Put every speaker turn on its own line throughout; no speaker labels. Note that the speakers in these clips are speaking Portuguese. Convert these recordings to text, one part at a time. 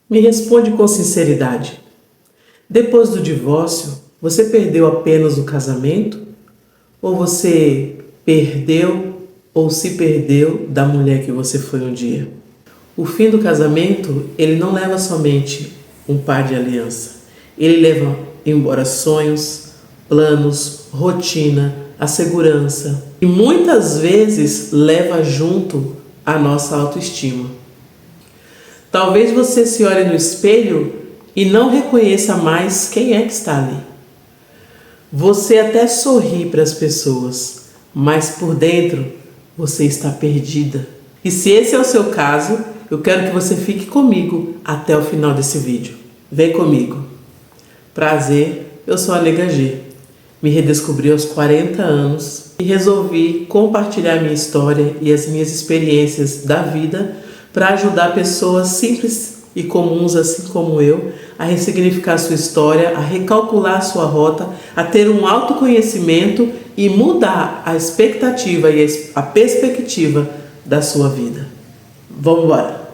Me responde com sinceridade. Depois do divórcio, você perdeu apenas o casamento? Ou você perdeu ou se perdeu da mulher que você foi um dia? O fim do casamento, ele não leva somente um par de aliança. Ele leva embora sonhos, planos, rotina, a segurança. E muitas vezes leva junto a nossa autoestima. Talvez você se olhe no espelho e não reconheça mais quem é que está ali. Você até sorri para as pessoas, mas por dentro você está perdida. E se esse é o seu caso, eu quero que você fique comigo até o final desse vídeo. Vem comigo. Prazer, eu sou a Nega G. Me redescobri aos 40 anos e resolvi compartilhar minha história e as minhas experiências da vida para ajudar pessoas simples e comuns assim como eu a ressignificar sua história, a recalcular sua rota, a ter um autoconhecimento e mudar a expectativa e a perspectiva da sua vida. Vamos embora!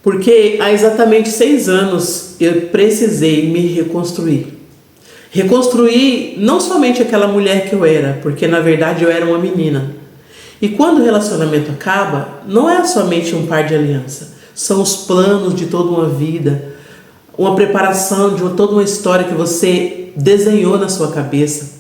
Porque há exatamente 6 anos eu precisei me reconstruir. Reconstruir não somente aquela mulher que eu era, porque na verdade eu era uma menina. E quando o relacionamento acaba, não é somente um par de aliança, são os planos de toda uma vida, uma preparação de toda uma história que você desenhou na sua cabeça.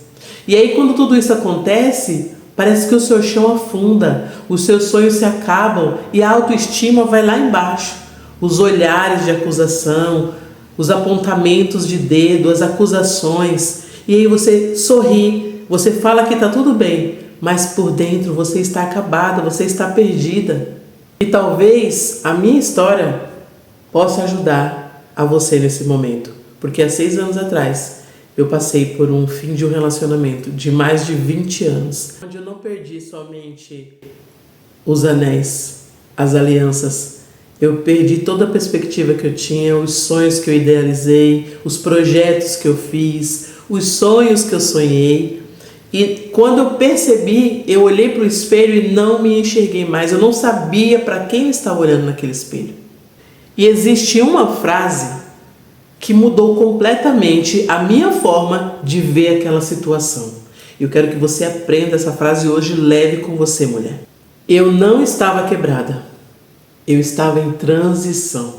E aí quando tudo isso acontece, parece que o seu chão afunda, os seus sonhos se acabam e a autoestima vai lá embaixo. Os olhares de acusação, os apontamentos de dedo, as acusações. E aí você sorri, você fala que está tudo bem, mas por dentro você está acabada, você está perdida. E talvez a minha história possa ajudar a você nesse momento. Porque há 6 anos atrás eu passei por um fim de um relacionamento de mais de 20 anos. Onde eu não perdi somente os anéis, as alianças. Eu perdi toda a perspectiva que eu tinha, os sonhos que eu idealizei, os projetos que eu fiz, os sonhos que eu sonhei. E quando eu percebi, eu olhei para o espelho e não me enxerguei mais. Eu não sabia para quem eu estava olhando naquele espelho. E existe uma frase que mudou completamente a minha forma de ver aquela situação. Eu quero que você aprenda essa frase hoje, leve com você, mulher. Eu não estava quebrada. Eu estava em transição.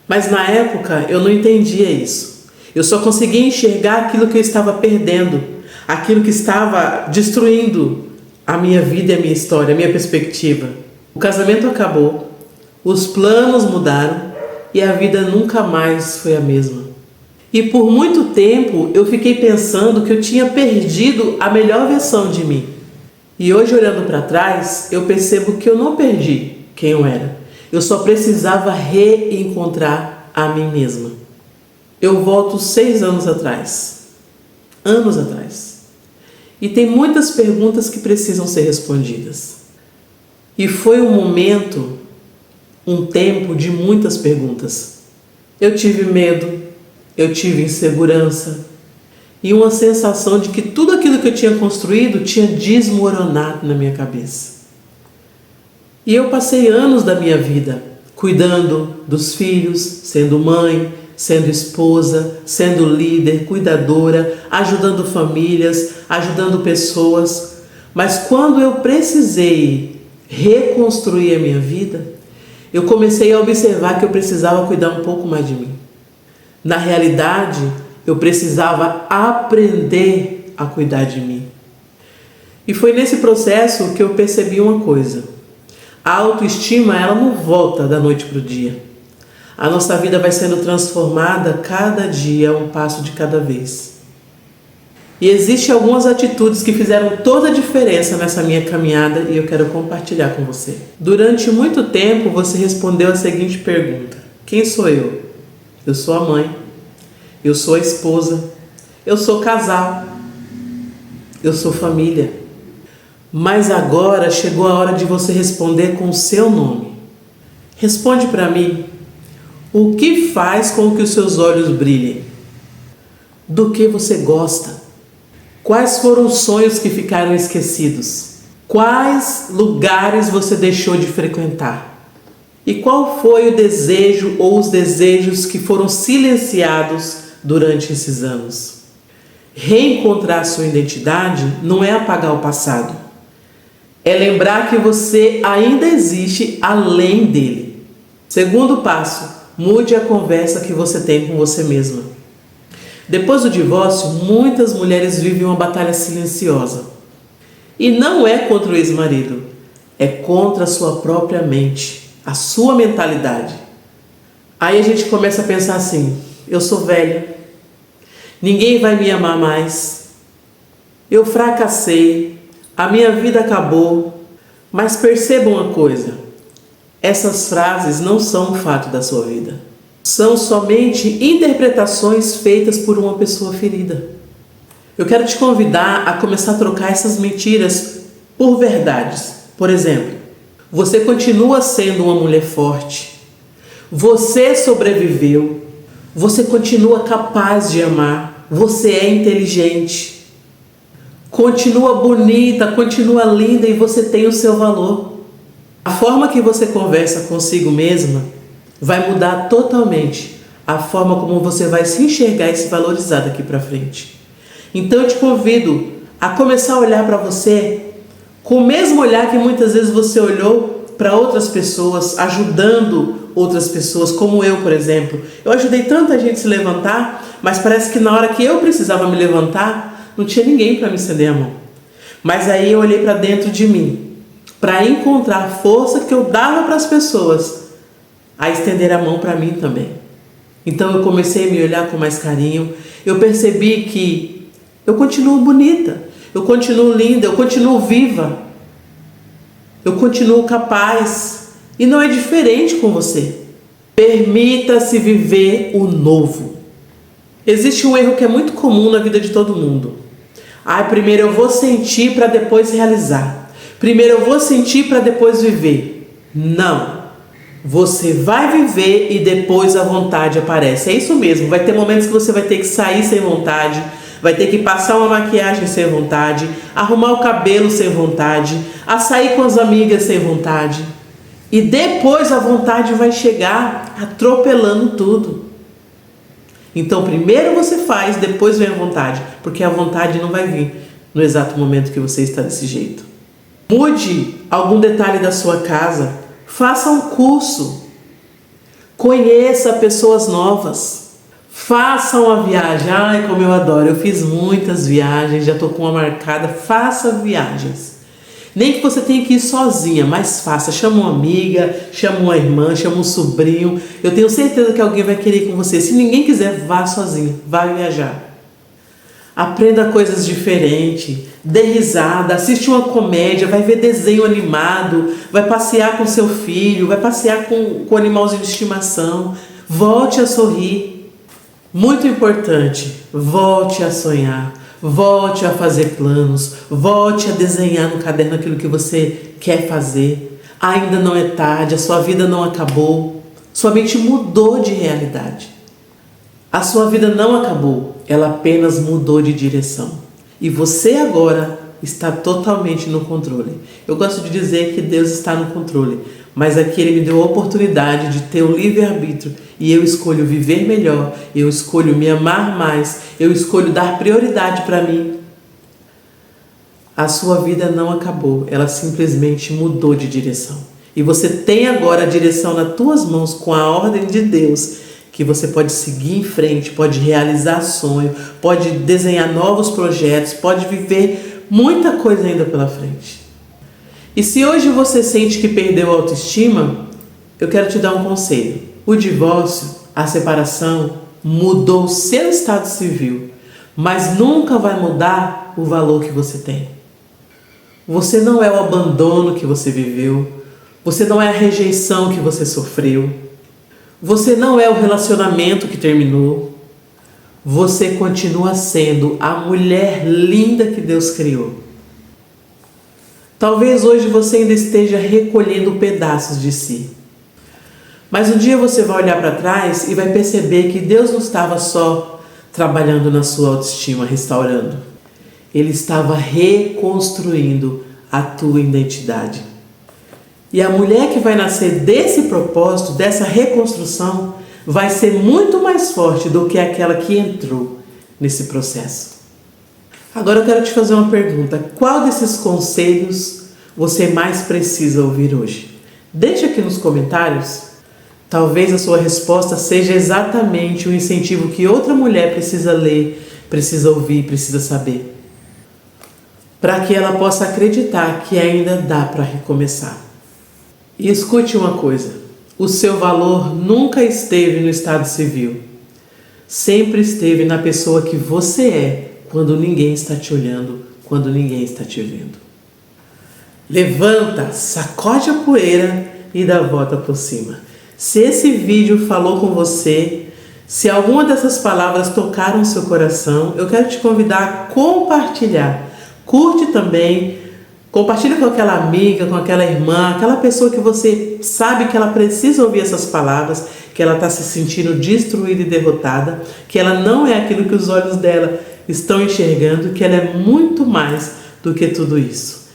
Mas na época eu não entendia isso. Eu só conseguia enxergar aquilo que eu estava perdendo, aquilo que estava destruindo a minha vida e a minha história, a minha perspectiva. O casamento acabou, os planos mudaram e a vida nunca mais foi a mesma. E por muito tempo eu fiquei pensando que eu tinha perdido a melhor versão de mim. E hoje, olhando para trás, eu percebo que eu não perdi quem eu era. Eu só precisava reencontrar a mim mesma. Eu volto 6 anos atrás. Anos atrás. E tem muitas perguntas que precisam ser respondidas. E foi um momento, um tempo de muitas perguntas. Eu tive medo, eu tive insegurança e uma sensação de que tudo aquilo que eu tinha construído tinha desmoronado na minha cabeça. E eu passei anos da minha vida cuidando dos filhos, sendo mãe, sendo esposa, sendo líder, cuidadora, ajudando famílias, ajudando pessoas. Mas quando eu precisei reconstruir a minha vida, eu comecei a observar que eu precisava cuidar um pouco mais de mim. Na realidade, eu precisava aprender a cuidar de mim. E foi nesse processo que eu percebi uma coisa. A autoestima, ela não volta da noite para o dia. A nossa vida vai sendo transformada cada dia, um passo de cada vez. E existem algumas atitudes que fizeram toda a diferença nessa minha caminhada e eu quero compartilhar com você. Durante muito tempo você respondeu a seguinte pergunta: quem sou eu? Eu sou a mãe, eu sou a esposa, eu sou casal, eu sou família. Mas agora chegou a hora de você responder com o seu nome. Responde para mim. O que faz com que os seus olhos brilhem? Do que você gosta? Quais foram os sonhos que ficaram esquecidos? Quais lugares você deixou de frequentar? E qual foi o desejo ou os desejos que foram silenciados durante esses anos? Reencontrar sua identidade não é apagar o passado. É lembrar que você ainda existe além dele. Segundo passo, mude a conversa que você tem com você mesma. Depois do divórcio, muitas mulheres vivem uma batalha silenciosa. E não é contra o ex-marido, é contra a sua própria mente, a sua mentalidade. Aí a gente começa a pensar assim: eu sou velha, ninguém vai me amar mais, eu fracassei, a minha vida acabou. Mas perceba uma coisa, essas frases não são um fato da sua vida. São somente interpretações feitas por uma pessoa ferida. Eu quero te convidar a começar a trocar essas mentiras por verdades. Por exemplo, você continua sendo uma mulher forte. Você sobreviveu. Você continua capaz de amar. Você é inteligente. Continua bonita, continua linda e você tem o seu valor. A forma que você conversa consigo mesma vai mudar totalmente a forma como você vai se enxergar e se valorizar daqui para frente. Então eu te convido a começar a olhar para você com o mesmo olhar que muitas vezes você olhou para outras pessoas, ajudando outras pessoas, como eu, por exemplo. Eu ajudei tanta gente a se levantar, mas parece que na hora que eu precisava me levantar, não tinha ninguém para me estender a mão. Mas aí eu olhei para dentro de mim, para encontrar a força que eu dava para as pessoas a estender a mão para mim também. Então eu comecei a me olhar com mais carinho. Eu percebi que eu continuo bonita, eu continuo linda, eu continuo viva, eu continuo capaz. E não é diferente com você. Permita-se viver o novo. Existe um erro que é muito comum na vida de todo mundo. Primeiro eu vou sentir para depois realizar. Primeiro eu vou sentir para depois viver. Não. Você vai viver e depois a vontade aparece. É isso mesmo. Vai ter momentos que você vai ter que sair sem vontade. Vai ter que passar uma maquiagem sem vontade. Arrumar o cabelo sem vontade. A sair com as amigas sem vontade. E depois a vontade vai chegar atropelando tudo. Então primeiro você faz, depois vem a vontade. Porque a vontade não vai vir no exato momento que você está desse jeito. Mude algum detalhe da sua casa. Faça um curso. Conheça pessoas novas. Faça uma viagem. Ai, como eu adoro. Eu fiz muitas viagens, já estou com uma marcada. Faça viagens. Nem que você tenha que ir sozinha, mas faça. Chama uma amiga, chama uma irmã, chama um sobrinho. Eu tenho certeza que alguém vai querer ir com você. Se ninguém quiser, vá sozinha. Vá viajar. Aprenda coisas diferentes. Dê risada. Assiste uma comédia. Vai ver desenho animado. Vai passear com seu filho. Vai passear com o animalzinho de estimação. Volte a sorrir. Muito importante. Volte a sonhar. Volte a fazer planos. Volte a desenhar no caderno aquilo que você quer fazer. Ainda não é tarde. A sua vida não acabou. Sua mente mudou de realidade. A sua vida não acabou. Ela apenas mudou de direção. E você agora está totalmente no controle. Eu gosto de dizer que Deus está no controle. Mas aqui Ele me deu a oportunidade de ter o livre-arbítrio. E eu escolho viver melhor. Eu escolho me amar mais. Eu escolho dar prioridade para mim. A sua vida não acabou. Ela simplesmente mudou de direção. E você tem agora a direção nas tuas mãos com a ordem de Deus. Que você pode seguir em frente, pode realizar sonho, pode desenhar novos projetos, pode viver muita coisa ainda pela frente. E se hoje você sente que perdeu a autoestima, eu quero te dar um conselho. O divórcio, a separação, mudou o seu estado civil, mas nunca vai mudar o valor que você tem. Você não é o abandono que você viveu, você não é a rejeição que você sofreu, você não é o relacionamento que terminou. Você continua sendo a mulher linda que Deus criou. Talvez hoje você ainda esteja recolhendo pedaços de si. Mas um dia você vai olhar para trás e vai perceber que Deus não estava só trabalhando na sua autoestima, restaurando. Ele estava reconstruindo a tua identidade. E a mulher que vai nascer desse propósito, dessa reconstrução, vai ser muito mais forte do que aquela que entrou nesse processo. Agora eu quero te fazer uma pergunta. Qual desses conselhos você mais precisa ouvir hoje? Deixa aqui nos comentários. Talvez a sua resposta seja exatamente o incentivo que outra mulher precisa ler, precisa ouvir, precisa saber. Para que ela possa acreditar que ainda dá para recomeçar. E escute uma coisa. O seu valor nunca esteve no estado civil. Sempre esteve na pessoa que você é, quando ninguém está te olhando, quando ninguém está te vendo. Levanta, sacode a poeira e dá a volta por cima. Se esse vídeo falou com você, se alguma dessas palavras tocaram seu coração, eu quero te convidar a compartilhar. Curte também, compartilha com aquela amiga, com aquela irmã, aquela pessoa que você sabe que ela precisa ouvir essas palavras, que ela está se sentindo destruída e derrotada, que ela não é aquilo que os olhos dela estão enxergando, que ela é muito mais do que tudo isso.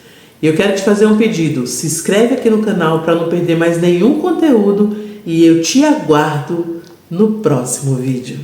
E eu quero te fazer um pedido, se inscreve aqui no canal para não perder mais nenhum conteúdo e eu te aguardo no próximo vídeo.